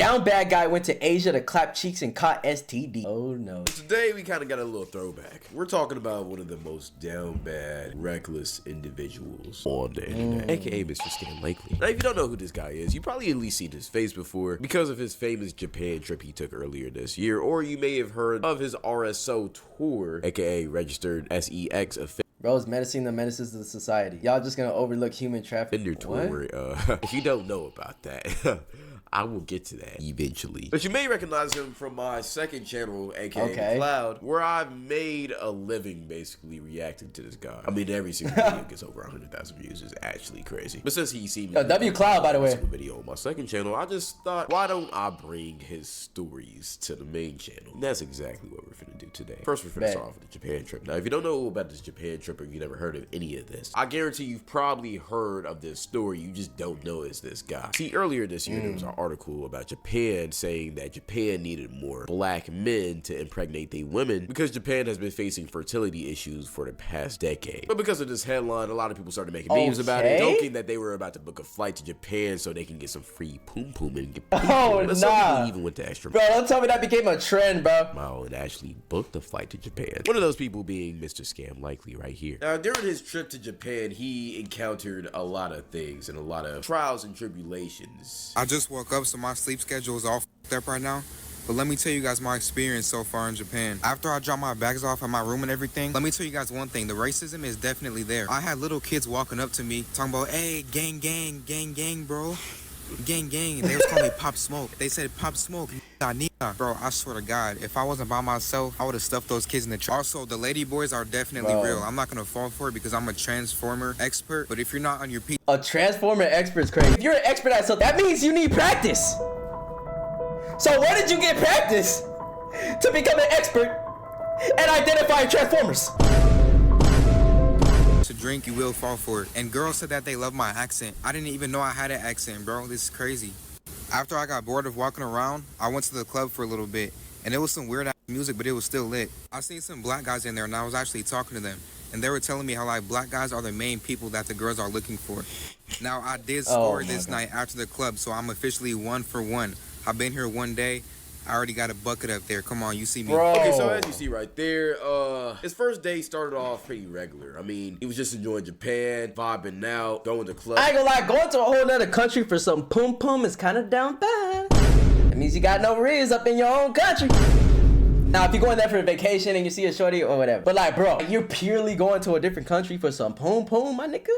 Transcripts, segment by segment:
Down bad guy went to Asia to clap cheeks and caught STD. Oh no. Today we kind of got a little throwback. We're talking about one of the most down bad, reckless individuals on the internet, aka Mr. Scam Likely. Now, if you don't know who this guy is, you probably at least seen his face before because of his famous Japan trip he took earlier this year, or you may have heard of his RSO tour, aka Registered SEX Offender. Bro is menacing the menaces of society. Y'all just gonna overlook human trafficking. Tour. If you don't know about that, I will get to that eventually. But you may recognize him from my second channel, aka Cloud, where I've made a living basically reacting to this guy. I mean, every single video gets over 100,000 views. Is actually crazy. But since he seemed W Cloud, by the way, video on my second channel, I just thought, why don't I bring his stories to the main channel? And that's exactly what we're finna do today. First, we're finna start off with the Japan trip. Now, if you don't know about this Japan trip or you never heard of any of this, I guarantee you've probably heard of this story. You just don't know it's this guy. See, earlier this year, there was an article about Japan saying that Japan needed more black men to impregnate their women because Japan has been facing fertility issues for the past decade. But because of this headline, a lot of people started making memes about it, joking that they were about to book a flight to Japan so they can get some free poom poom and get poom poom. But some people even went to extra. Bro, don't tell me that became a trend, bro. Wow, and actually booked a flight to Japan. One of those people being Mr. Scam Likely right here. Now, during his trip to Japan, he encountered a lot of things and a lot of trials and tribulations. I just woke up, so my sleep schedule is all f***ed up right now. But let me tell you guys my experience so far in Japan. After I dropped my bags off at my room and everything, let me tell you guys one thing. The racism is definitely there. I had little kids walking up to me talking about, hey, gang, gang, gang, gang, bro. Gang, gang. They was calling me Pop Smoke. They said, Pop Smoke. Bro, I swear to God, if I wasn't by myself, I would have stuffed those kids in the trunk. Also, the lady boys are definitely real. I'm not going to fall for it because I'm a transformer expert. But if you're not on your P... A transformer expert is crazy. If you're an expert at something, that means you need practice. So where did you get practice to become an expert and identify transformers? To drink, you will fall for it. And girls said that they love my accent. I didn't even know I had an accent, bro. This is crazy. After I got bored of walking around, I went to the club for a little bit. And it was some weird ass music, but it was still lit. I seen some black guys in there and I was actually talking to them. And they were telling me how like black guys are the main people that the girls are looking for. Now I did score this night after the club, so I'm officially 1 for 1. I've been here one day. I already got a bucket up there. Come on, you see me. Bro. Okay, so as you see right there, his first day started off pretty regular. I mean, he was just enjoying Japan, vibing out, going to clubs. I ain't gonna lie, going to a whole nother country for some poom poom is kind of down bad. That means you got no riz up in your own country. Now, if you're going there for a vacation and you see a shorty or whatever. But like, bro, you're purely going to a different country for some poom poom, my nigga?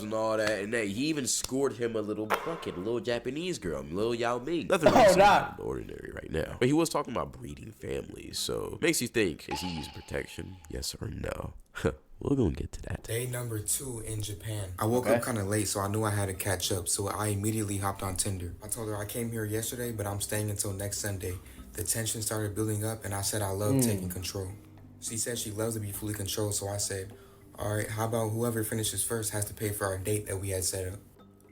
And all that, and he even scored him a little bucket, a little Japanese girl, little Yao Ming. Nothing really out of the ordinary right now. But he was talking about breeding families, so makes you think, is he using protection? Yes or no? We're gonna get to that. Day number 2 in Japan. I woke up kind of late, so I knew I had to catch up, so I immediately hopped on Tinder. I told her I came here yesterday, but I'm staying until next Sunday. The tension started building up, and I said I love taking control. She said she loves to be fully controlled, so I said, all right, how about whoever finishes first has to pay for our date that we had set up?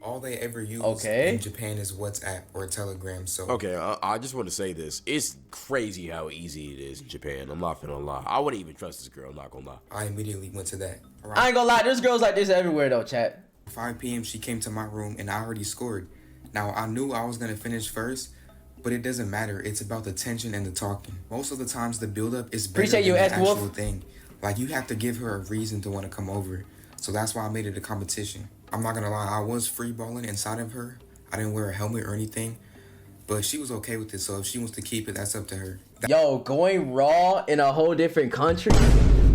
All they ever use in Japan is WhatsApp or Telegram, so... Okay, I just want to say this. It's crazy how easy it is in Japan. I'm not gonna lie. I wouldn't even trust this girl, I'm not gonna lie. I immediately went to that. I ain't gonna lie, there's girls like this everywhere though, chat. 5 p.m. she came to my room and I already scored. Now, I knew I was gonna finish first, but it doesn't matter. It's about the tension and the talking. Most of the times, the build-up is better than the actual thing. Like, you have to give her a reason to want to come over. So that's why I made it a competition. I'm not gonna lie, I was freeballing inside of her. I didn't wear a helmet or anything. But she was okay with it, so if she wants to keep it, that's up to her. Yo, going raw in a whole different country?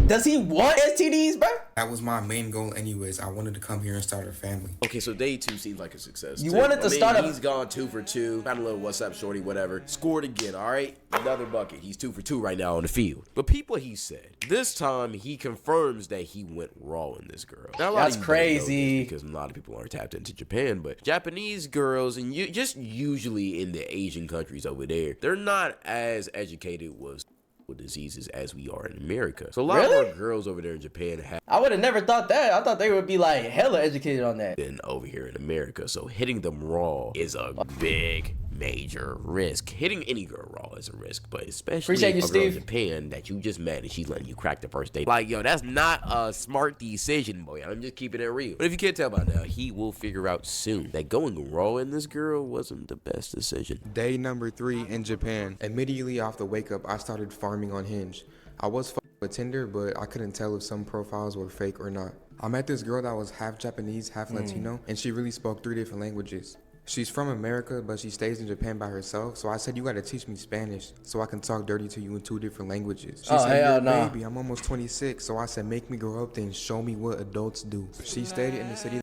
Does he want STDs, bro? That was my main goal anyways. I wanted to come here and start a family. Okay, so day 2 seems like a success. You wanted to start a... He's gone 2 for 2. Found a little WhatsApp shorty, whatever. Scored again, all right? Another bucket. He's 2 for 2 right now on the field. But people, he said, this time he confirms that he went raw in this girl. Now, that's crazy. Because a lot of people aren't tapped into Japan, but Japanese girls, and just usually in the Asian countries over there, they're not as educated with diseases as we are in America. So a lot more girls over there in Japan have... I would have never thought that. I thought they would be like hella educated on that. Than over here in America. So hitting them raw is a big major risk. Hitting any girl raw is a risk, but especially Appreciate you, a girl Steve. in Japan that you just met and she's letting you crack the first date. Like, yo, that's not a smart decision, boy. I'm just keeping it real. But if you can't tell by now, he will figure out soon that going raw in this girl wasn't the best decision. Day number 3 in Japan. Immediately off the wake up, I started farming on Hinge. I was with Tinder, but I couldn't tell if some profiles were fake or not. I met this girl that was half Japanese, half Latino, and she really spoke 3 different languages. She's from America, but she stays in Japan by herself, so I said, you gotta teach me Spanish so I can talk dirty to you in 2 different languages. She said, hell you're a no. baby, I'm almost 26, so I said, make me grow up then, show me what adults do. She stayed in the city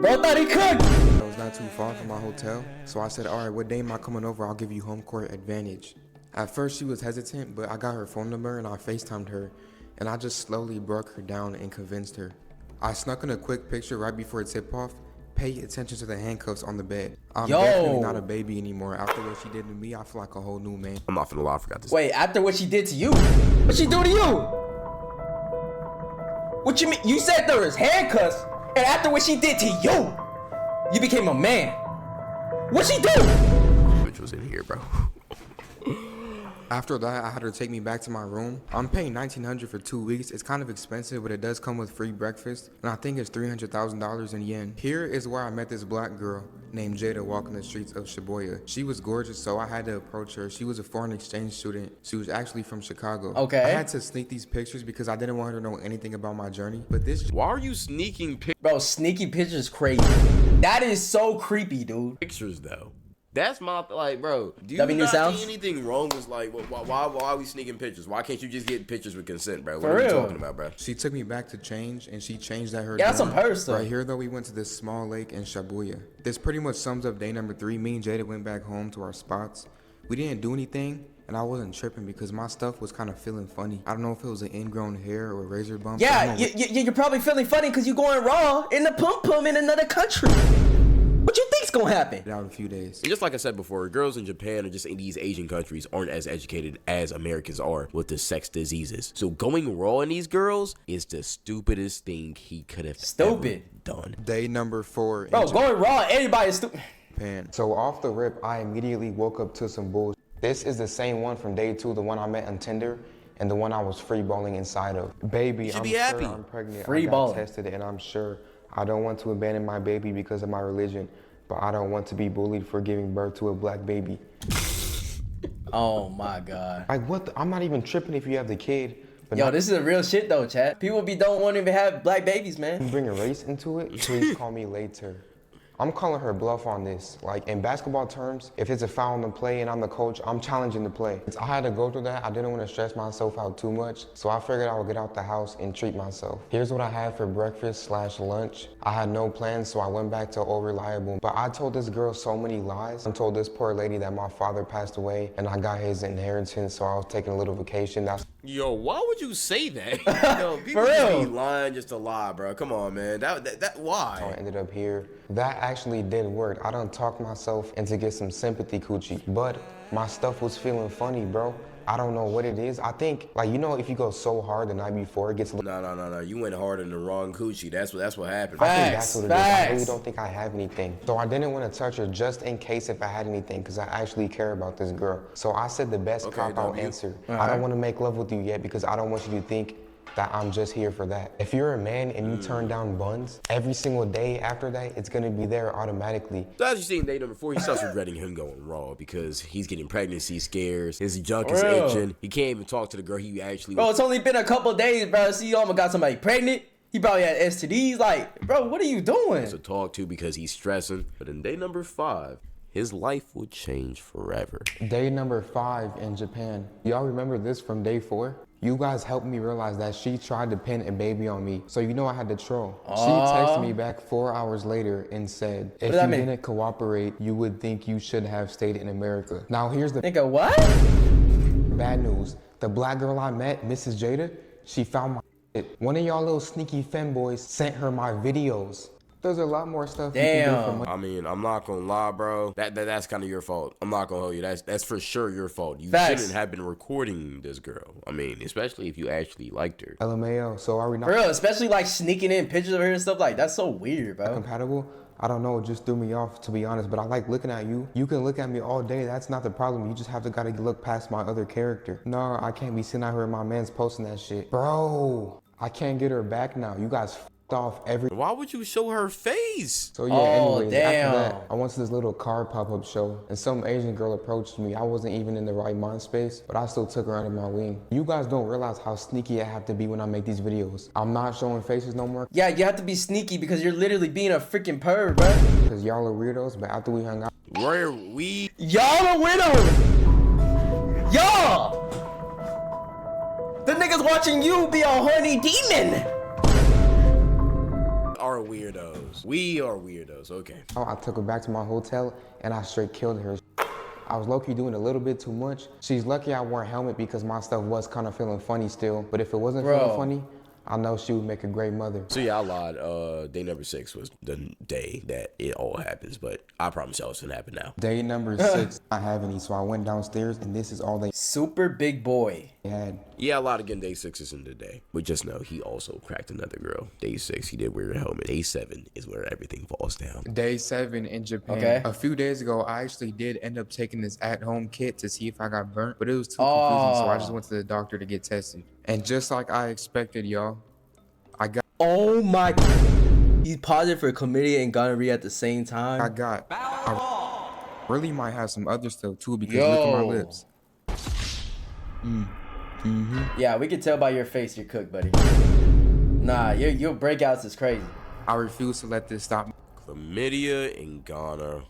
Bro thought he could. that was not too far from my hotel, so I said, alright, what day am I coming over? I'll give you home court advantage. At first she was hesitant, but I got her phone number and I FaceTimed her, and I just slowly broke her down and convinced her. I snuck in a quick picture right before tip-off. Pay attention to the handcuffs on the bed. I'm definitely not a baby anymore. After what she did to me, I feel like a whole new man. I'm not finna lie, I forgot this. Wait, after what she did to you? What she do to you? What you mean? You said there was handcuffs, and after what she did to you, you became a man. What she do? Which was in here, bro. After that, I had her take me back to my room. I'm paying $1,900 for 2 weeks. It's kind of expensive, but it does come with free breakfast, and I think it's $300,000 in yen. Here is where I met this black girl named Jada walking the streets of Shibuya. She was gorgeous, so I had to approach her. She was a foreign exchange student. She was actually from Chicago. Okay. I had to sneak these pictures because I didn't want her to know anything about my journey, but this Why are you sneaking Bro, sneaky pictures crazy. That is so creepy, dude. pictures, though? That's my, like, bro, do you W not sounds? see anything wrong with, like, why are we sneaking pictures? Why can't you just get pictures with consent, bro? What For are you real. talking about, bro? She took me back to change, and she changed at her Yeah, that's dorm. some her stuff. Right here, though, we went to this small lake in Shibuya. This pretty much sums up day number 3. Me and Jada went back home to our spots. We didn't do anything, and I wasn't tripping because my stuff was kind of feeling funny. I don't know if it was an ingrown hair or a razor bump. I Yeah, don't know. you're probably feeling funny because you're going raw in the pum-pum in another country. What you think's gonna happen? Out in a few days. And just like I said before, girls in Japan or just in these Asian countries aren't as educated as Americans are with the sex diseases. So going raw in these girls is the stupidest thing he could have ever done. Day number 4 in Bro, going raw, everybody's stupid. Japan. So off the rip, I immediately woke up to some bullshit. This is the same one from day 2, the one I met on Tinder, and the one I was free balling inside of. Baby, should I'm be sure happy. I'm pregnant. Free I got balling. tested, and I'm sure I don't want to abandon my baby because of my religion, but I don't want to be bullied for giving birth to a black baby. Oh my god. Like what? I'm not even tripping if you have the kid. But Yo, not this is a real shit though, chat. People don't want to even have black babies, man. bring a race into it. Please call me later. I'm calling her bluff on this. Like in basketball terms, if it's a foul in the play and I'm the coach, I'm challenging the play. I had to go through that. I didn't want to stress myself out too much, so I figured I would get out the house and treat myself. Here's what I had for breakfast/lunch. I had no plans, so I went back to Old Reliable. But I told this girl so many lies. I told this poor lady that my father passed away and I got his inheritance, so I was taking a little vacation. That's Yo, why would you say that? Yo, people For just real. be lying just to lie, bro. Come on, man. That how I why? ended up here. That actually did work. I done talked myself into get some sympathy coochie, but my stuff was feeling funny, bro. I don't know what it is. I think, like, you know, if you go so hard the night before, it gets a little. No. You went hard in the wrong coochie. That's what happened. I think Facts, that's what it is. I really facts. don't think I have anything. So I didn't want to touch her just in case if I had anything, because I actually care about this girl. So I said the best Okay, cop-out W. answer. I don't want to make love with you yet because I don't want you to think that I'm just here for that. If you're a man and you turn down buns, every single day after that, it's gonna be there automatically. So as you see in day number 4, he starts regretting him going raw because he's getting pregnancy scares. His junk is Real. itching. He can't even talk to the girl he actually Bro, it's only been a couple days, bro. See, you almost got somebody pregnant. He probably had STDs. Like, bro, what are you doing? to talk to because he's stressing. But in day number 5, his life would change forever. Day number 5 in Japan. Y'all remember this from day 4? You guys helped me realize that she tried to pin a baby on me. So you know I had to troll. She texted me back 4 hours later and said, if does that you mean? didn't cooperate, you would think you should have stayed in America. Now here's the Nigga, what? bad news. The black girl I met, Mrs. Jada, she found my shit. One of y'all little sneaky femboys sent her my videos. There's a lot more stuff you can do for Damn. money. I mean, I'm not gonna lie, bro. That's kind of your fault. I'm not gonna hold you. That's for sure your fault. You Facts. shouldn't have been recording this girl. I mean, especially if you actually liked her. LMAO, so are we not For real, especially like sneaking in pictures of her and stuff like that's so weird, bro. compatible? I don't know, it just threw me off, to be honest, but I like looking at you. You can look at me all day, that's not the problem. You just gotta look past my other character. No, I can't be sitting out here, my man's posting that shit. Bro, I can't get her back now. You guys off every. Why would you show her face? So yeah, anyways, after that, I went to this little car pop-up show, and some Asian girl approached me. I wasn't even in the right mind space, but I still took her under my wing. You guys don't realize how sneaky I have to be when I make these videos. I'm not showing faces no more. Yeah, you have to be sneaky because you're literally being a freaking perv, bro. Because y'all are weirdos, but after we hung out. Where we? Y'all are weirdos! Y'all! The niggas watching you be a horny demon! Are weirdos. We are weirdos, okay. I took her back to my hotel and I straight killed her. I was low-key doing a little bit too much. She's lucky I wore a helmet because my stuff was kind of feeling funny still. But if it wasn't feeling funny, I know she would make a great mother. So yeah, I lied. Day number 6 was the day that it all happens, but I promise y'all it's gonna happen now. Day number 6, I have any, so I went downstairs and this is all they super big boy had. Yeah, I lied again. Day 6 is in the day. But just know he also cracked another girl. Day 6, he did wear a helmet. Day 7 is where everything falls down. Day 7 in Japan. Okay. A few days ago, I actually did end up taking this at-home kit to see if I got burnt, but it was too confusing, so I just went to the doctor to get tested. And just like I expected, y'all, I got. Oh my. He's positive for chlamydia and gonorrhea at the same time. I really might have some other stuff too because look at my lips. Yeah, we can tell by your face you're cooked, buddy. Nah, your breakouts is crazy. I refuse to let this stop me. Chlamydia and gonorrhea.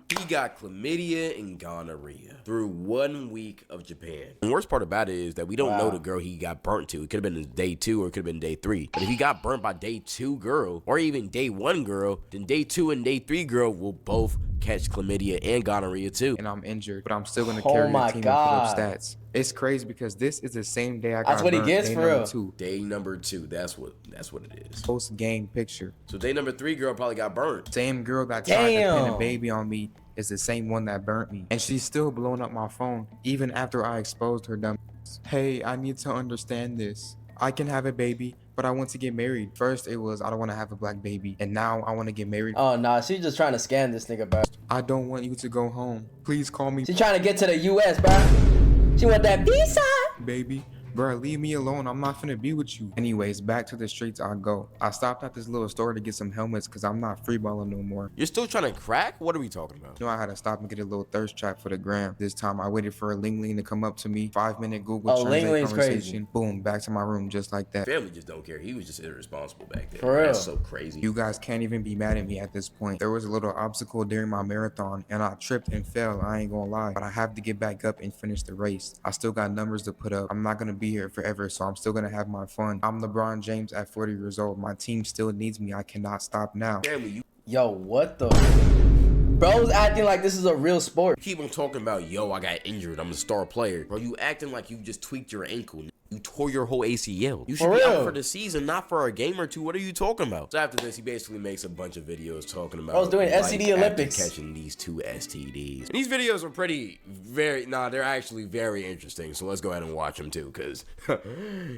He got chlamydia and gonorrhea through 1 week of Japan. The worst part about it is that we don't know the girl he got burnt to. It could have been day 2 or it could have been day 3. But if he got burnt by day 2 girl or even day 1 girl, then day 2 and day 3 girl will both catch chlamydia and gonorrhea too. And I'm injured, but I'm still gonna carry the team and put up stats. It's crazy because this is the same day I got. That's what he gets for real. Day number 2. That's what it is. Post game picture. So day number 3 girl probably got burnt. Same girl that tried to pin a baby on me is the same one that burnt me, and she's still blowing up my phone even after I exposed her dumb. Hey, I need to understand this. I can have a baby, but I want to get married. First it was I don't want to have a black baby, and now I want to get married. Oh nah, she's just trying to scam this nigga, bro. I don't want you to go home. Please call me. She's trying to get to the US, bro. She want that visa. Baby, bro, leave me alone. I'm not finna be with you. Anyways, back to the streets I go. I stopped at this little store to get some helmets because I'm not freeballing no more. You're still trying to crack? What are we talking about? You know, I had to stop and get a little thirst trap for the gram. This time I waited for a Ling Ling to come up to me. 5-minute Google Translate conversation. Crazy. Boom, back to my room just like that. Family just don't care. He was just irresponsible back then. For real. That's so crazy. You guys can't even be mad at me at this point. There was a little obstacle during my marathon and I tripped and fell. I ain't gonna lie, but I have to get back up and finish the race. I still got numbers to put up. I'm not gonna be here forever, so I'm still gonna have my fun. I'm LeBron James at 40 years old. My team still needs me. I cannot stop now. Yo, what the? Bro's acting like this is a real sport. Keep on talking about, yo, I got injured. I'm a star player. Bro, you acting like you just tweaked your ankle. You tore your whole ACL. You should be out for the season, not for a game or two. What are you talking about? So after this, he basically makes a bunch of videos talking about. I was doing STD Olympics. Catching these 2 STDs. And these videos are they're actually very interesting. So let's go ahead and watch them too, because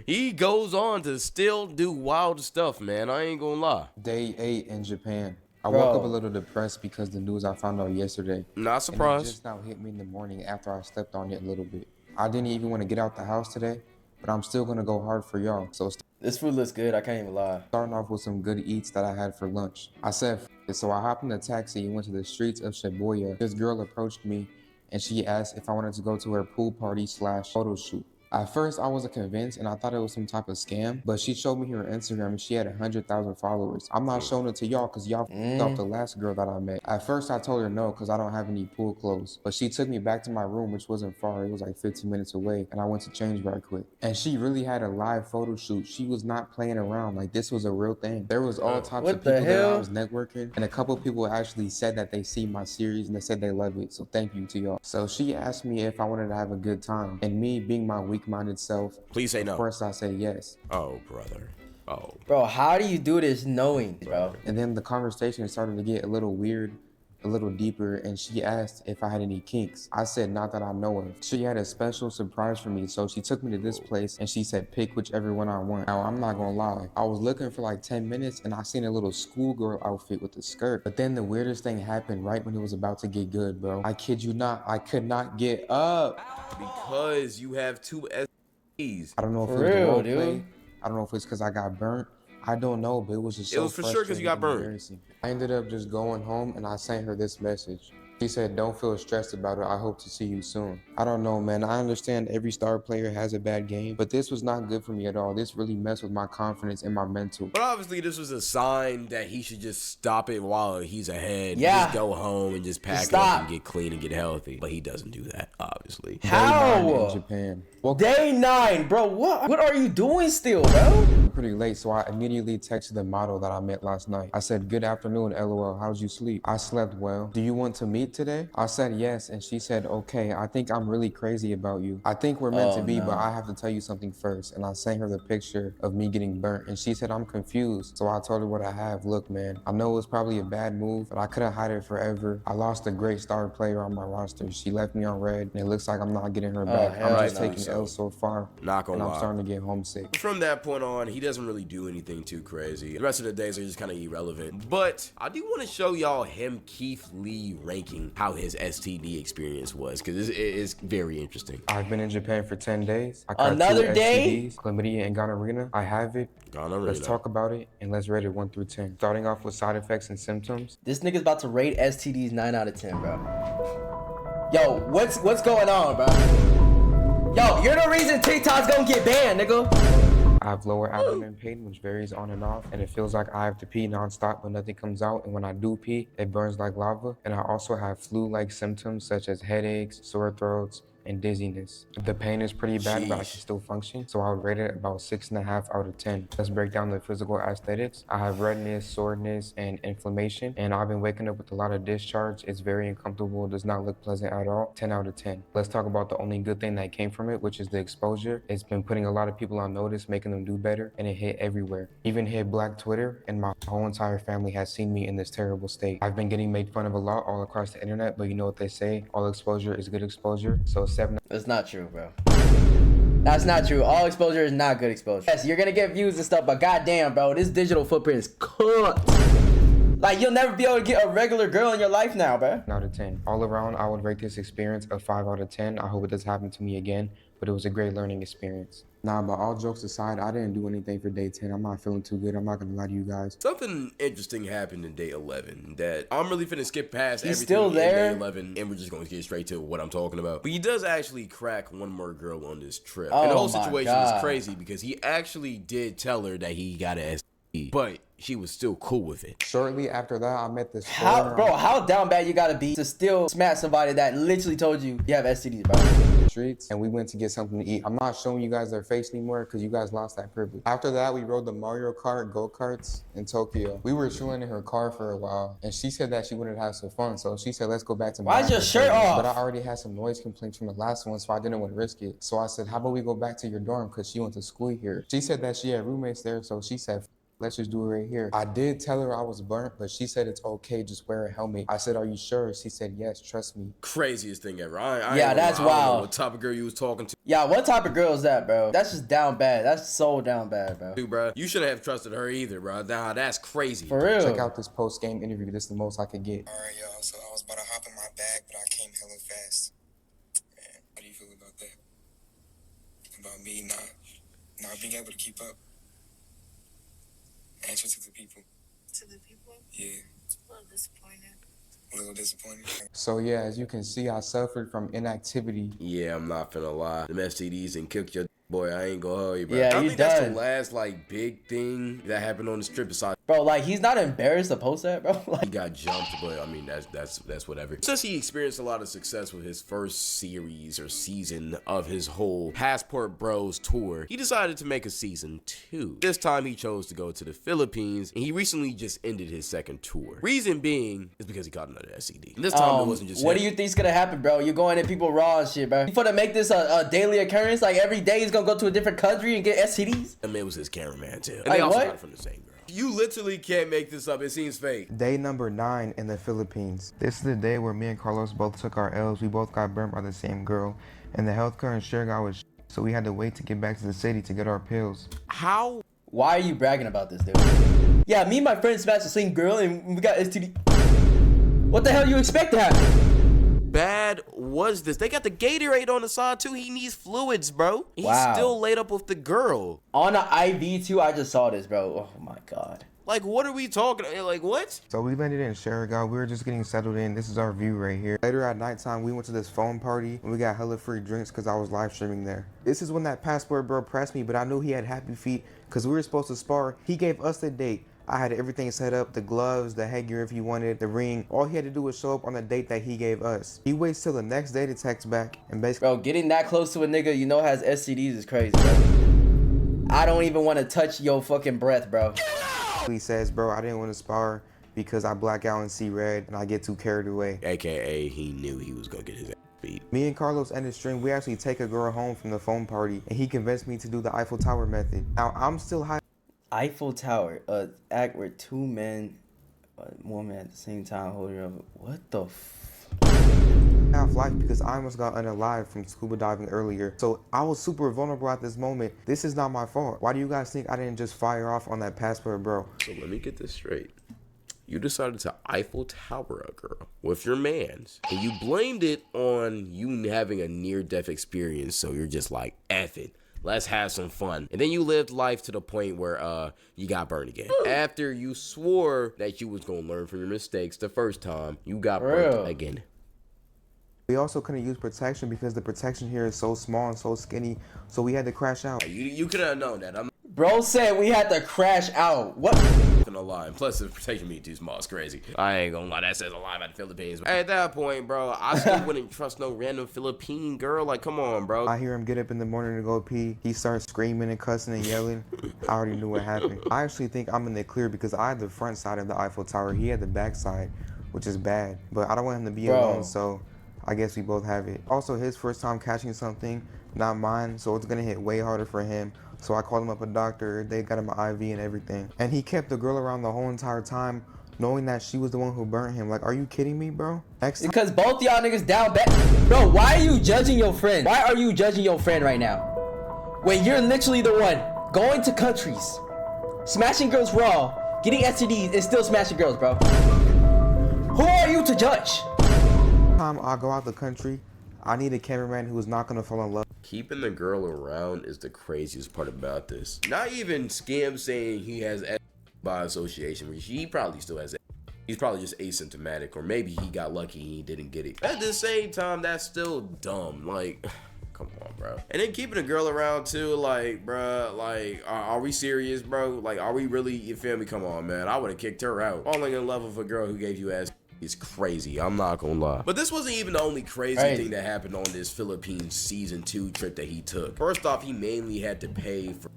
he goes on to still do wild stuff, man. I ain't gonna lie. Day 8 in Japan. I woke up a little depressed because the news I found out yesterday. Not surprised. And it just now hit me in the morning after I slept on it a little bit. I didn't even want to get out the house today, but I'm still gonna go hard for y'all. So this food looks good, I can't even lie. Starting off with some good eats that I had for lunch. I said F it, so I hopped in a taxi and went to the streets of Shibuya. This girl approached me and she asked if I wanted to go to her pool party / photo shoot. At first, I wasn't convinced and I thought it was some type of scam, but she showed me her Instagram and she had 100,000 followers. I'm not showing it to y'all because y'all f***ed off the last girl that I met. At first, I told her no because I don't have any pool clothes, but she took me back to my room, which wasn't far. It was like 15 minutes away, and I went to change right quick. And she really had a live photo shoot. She was not playing around. Like, this was a real thing. There was all types of people that I was networking, and a couple people actually said that they see my series and they said they love it, so thank you to y'all. So she asked me if I wanted to have a good time, and me being my weak-minded self, please say no. Of course I said yes. Oh, brother. Oh. Bro, how do you do this knowing, bro? And then the conversation started to get a little weird, a little deeper, and she asked if I had any kinks. I said not that I know of. She had a special surprise for me, so she took me to this place and she said pick whichever one I want. Now I'm not gonna lie, I was looking for like 10 minutes and I seen a little schoolgirl outfit with a skirt. But then the weirdest thing happened right when it was about to get good, bro. I kid you not, I could not get up. Because you have 2 STDs. I don't know if For it was the real, role dude. play. I don't know if it's because I got burnt. I don't know, but it was just so It was for sure 'cause you got frustrating and burnt. embarrassing. I ended up just going home and I sent her this message. She said, don't feel stressed about it. I hope to see you soon. I don't know, man. I understand every star player has a bad game, but this was not good for me at all. This really messed with my confidence and my mental. But obviously, this was a sign that he should just stop it while he's ahead. Yeah. Just go home and just pack Just up stop. and get clean and get healthy. But he doesn't do that, obviously. Day 9 How? in Japan. Well, Day 9, bro. What are you doing still, bro? pretty late, so I immediately texted the model that I met last night. I said, good afternoon, LOL. How'd you sleep? I slept well. Do you want to meet today? I said yes, and she said, okay, I think I'm really crazy about you. I think we're meant to be, but I have to tell you something first. And I sent her the picture of me getting burnt, and she said, I'm confused. So I told her what I have. Look, man, I know it was probably a bad move, but I couldn't hide it forever. I lost a great star player on my roster. She left me on red, and it looks like I'm not getting her back. hell I'm just no. taking L so far, Not gonna and I'm lie. starting to get homesick. From that point on, he doesn't really do anything too crazy. The rest of the days are just kind of irrelevant. But I do want to show y'all him, Keith Lee, ranking how his STD experience was, because it is very interesting. I've been in Japan for 10 days. I caught Another 2 day? STDs, chlamydia and gonorrhea. I have it. Gonorrhea. Let's talk about it, and let's rate it 1 through 10. Starting off with side effects and symptoms. This nigga's about to rate STDs 9 out of 10, bro. Yo, what's going on, bro? Yo, you're the reason TikTok's gonna get banned, nigga. I have lower abdomen pain, which varies on and off, and it feels like I have to pee nonstop, but nothing comes out. And when I do pee, it burns like lava. And I also have flu-like symptoms such as headaches, sore throats, and dizziness. The pain is pretty bad, but I can still function, so I would rate it about 6.5 out of 10. Let's break down the physical aesthetics. I have redness, soreness, and inflammation, and I've been waking up with a lot of discharge. It's very uncomfortable, does not look pleasant at all. 10 out of 10. Let's talk about the only good thing that came from it, which is the exposure. It's been putting a lot of people on notice, making them do better, and it hit everywhere. Even hit Black Twitter, and my whole entire family has seen me in this terrible state. I've been getting made fun of a lot all across the internet, but you know what they say, all exposure is good exposure. So 7. That's not true, bro. That's not true. All exposure is not good exposure. Yes, you're gonna get views and stuff, but goddamn, bro, this digital footprint is cooked. Like, you'll never be able to get a regular girl in your life now, bro. Out of 10. All around, I would rate this experience a 5 out of 10. I hope it doesn't happen to me again, but it was a great learning experience. Nah, but all jokes aside, I didn't do anything for day 10. I'm not feeling too good. I'm not gonna lie to you guys. Something interesting happened in day 11 that I'm really finna skip past. He's everything still in there? day 11, and we're just gonna get straight to what I'm talking about. But he does actually crack one more girl on this trip. Oh and the whole my situation God. is crazy because he actually did tell her that he got an STD, but she was still cool with it. Shortly after that, I met this How down bad you gotta be to still smash somebody that literally told you you have STDs, bro? streets, and we went to get something to eat. I'm not showing you guys their face anymore because you guys lost that privilege. After that, we rode the Mario Kart go-karts in Tokyo. We were chilling in her car for a while, and she said that she wanted to have some fun, so she said, let's go back to my Why's your shirt off? But I already had some noise complaints from the last one, so I didn't want to risk it. So I said, how about we go back to your dorm because she went to school here. She said that she had roommates there, so she said, let's just do it right here. I did tell her I was burnt, but she said it's okay, just wear a helmet. I said, are you sure? She said, yes, trust me. Craziest thing ever. Yeah, that's I don't know wild. what type of girl you was talking to, Yeah, what type of girl is that, bro? That's just down bad. That's so down bad, bro. bro. You shouldn't have trusted her either, bro. Nah, that's crazy. For real. Check out this post-game interview. This is the most I could get. All right, y'all. So I was about to hop in my bag, but I came hella fast. Man, how do you feel about that? About me not being able to keep up? Answer to the people. To the people? Yeah, It's a little disappointed. a little disappointed. So yeah, as you can see, I suffered from inactivity. Yeah, I'm not finna lie. Them STDs and cooked your boy. I ain't gonna hold you, bro. Yeah, I you think that's done. the last like big thing that happened on this trip besides Bro, like, he's not embarrassed to post that, bro. he Like, got jumped, but I mean that's whatever. Since he experienced a lot of success with his first series or season of his whole Passport Bros tour, he decided to make a season 2. This time he chose to go to the Philippines, and he recently just ended his second tour. Reason being is because he caught another STD. And this time it wasn't just what him. do you think's gonna happen, bro? You're going at people raw and shit, bro. You finna make this a daily occurrence? Like, every day he's gonna go to a different country and get STDs? I mean, it was his cameraman too. And Like, they also what? got it from the same girl. You literally can't make this up. It seems fake. Day number 9 in the Philippines. This is the day where me and Carlos both took our L's. We both got burnt by the same girl, and the healthcare and share guy was so we had to wait to get back to the city to get our pills. How? Why are you bragging about this, dude? Yeah, me and my friend smashed the same girl and we got STD. What the hell you expect to happen? Bad was this? They got the Gatorade on the side too. He needs fluids, bro. He's still laid up with the girl. On the IV too, I just saw this, bro. Oh my god. Like, what are we talking? Like, what? So we landed in Sherrod. We were just getting settled in. This is our view right here. Later at nighttime, we went to this phone party and we got hella free drinks because I was live streaming there. This is when that passport bro pressed me, but I knew he had happy feet because we were supposed to spar. He gave us the date. I had everything set up, the gloves, the headgear if he wanted, the ring. All he had to do was show up on the date that he gave us. He waits till the next day to text back and basically... Bro, getting that close to a nigga you know has STDs is crazy, bro. I don't even want to touch your fucking breath, bro. He says, bro, I didn't want to spar because I black out and see red and I get too carried away. AKA, he knew he was gonna get his ass beat. Me and Carlos ended stream. We actually take a girl home from the phone party and he convinced me to do the Eiffel Tower method. Now, I'm still high. Eiffel Tower, act where 2 men, 1 man at the same time holding up. What the Half life because I almost got unalive from scuba diving earlier. So I was super vulnerable at this moment. This is not my fault. Why do you guys think I didn't just fire off on that passport, bro? So let me get this straight. You decided to Eiffel Tower a girl with your mans, and you blamed it on you having a near-death experience. So you're just like, F it. Let's have some fun. And then you lived life to the point where you got burned again. After you swore that you was gonna learn from your mistakes the first time, you got burned again. We also couldn't use protection because the protection here is so small and so skinny, so we had to crash out. You could have known that. I'm Bro said we had to crash out. What? not gonna lie. Plus, the protection being too small is crazy. I ain't gonna lie. That says a lot about the Philippines. At that point, bro, I still wouldn't trust no random Philippine girl. Like, come on, bro. I hear him get up in the morning to go pee. He starts screaming and cussing and yelling. I already knew what happened. I actually think I'm in the clear because I had the front side of the Eiffel Tower. He had the back side, which is bad. But I don't want him to be alone, so I guess we both have it. Also, his first time catching something, not mine, so it's gonna hit way harder for him. So I called him up a doctor, they got him an IV and everything. And he kept the girl around the whole entire time, knowing that she was the one who burnt him. Like, are you kidding me, bro? Because both y'all niggas down bad. Bro, why are you judging your friend? Why are you judging your friend right now? When you're literally the one going to countries, smashing girls raw, getting STDs, and still smashing girls, bro. Who are you to judge? Time I go out the country, I need a cameraman who is not gonna fall in love. Keeping the girl around is the craziest part about this. Not even Scam saying he has by association, which he probably still has. He's probably just asymptomatic, or maybe he got lucky and he didn't get it. At the same time, that's still dumb. Like, come on, bro. And then keeping a girl around too, like, bro, like, are we serious, bro? Like, are we really, you feel me? Come on, man. I would have kicked her out. Falling in love with a girl who gave you ass is crazy. I'm not gonna lie. But this wasn't even the only crazy thing that happened on this Philippines season 2 trip that he took. First off, he mainly had to pay for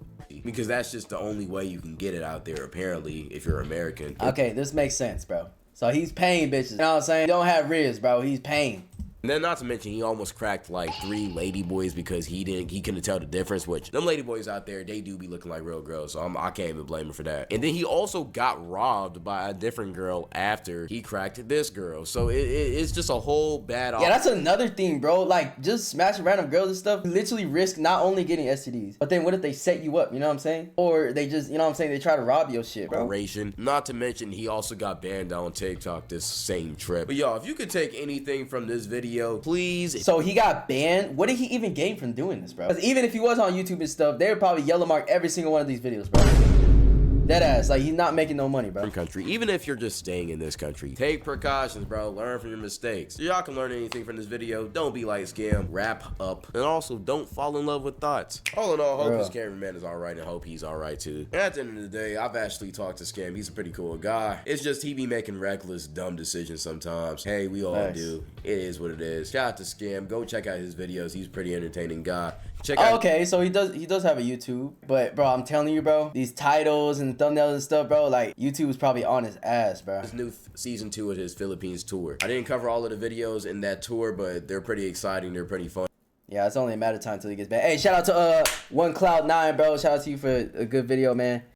because that's just the only way you can get it out there, apparently, if you're American. Okay, this makes sense, bro. So he's paying bitches. You know what I'm saying? He don't have ribs, bro. He's paying. And then not to mention, he almost cracked like 3 lady boys because he couldn't tell the difference, which them lady boys out there, they do be looking like real girls. So I can't even blame him for that. And then he also got robbed by a different girl after he cracked this girl. So it's just a whole bad. Yeah, that's another thing, bro. Like, just smashing random girls and stuff, you literally risk not only getting STDs, but then what if they set you up, you know what I'm saying? Or they just, you know what I'm saying, they try to rob your shit, bro. Not to mention, he also got banned on TikTok this same trip. But y'all, if you could take anything from this video, please. So he got banned? What did he even gain from doing this, bro? Because even if he was on YouTube and stuff, they would probably yellow mark every single one of these videos, bro. Deadass, like, he's not making no money, bro. Country, even if you're just staying in this country, take precautions, bro. Learn from your mistakes. So y'all can learn anything from this video. Don't be like Scam. Wrap up. And also, don't fall in love with thoughts. All in all, hope this cameraman is alright and hope he's alright too. And at the end of the day, I've actually talked to Scam. He's a pretty cool guy. It's just he be making reckless, dumb decisions sometimes. Hey, we all do. It is what it is. Shout out to Scam. Go check out his videos. He's a pretty entertaining guy. Check out. Okay, so he does have a YouTube, but bro, I'm telling you, bro, these titles and thumbnails and stuff, bro, like YouTube is probably on his ass, bro. His new season 2 of his Philippines tour. I didn't cover all of the videos in that tour, but they're pretty exciting. They're pretty fun. Yeah, it's only a matter of time until he gets back. Hey, shout out to OneCloud9, bro. Shout out to you for a good video, man.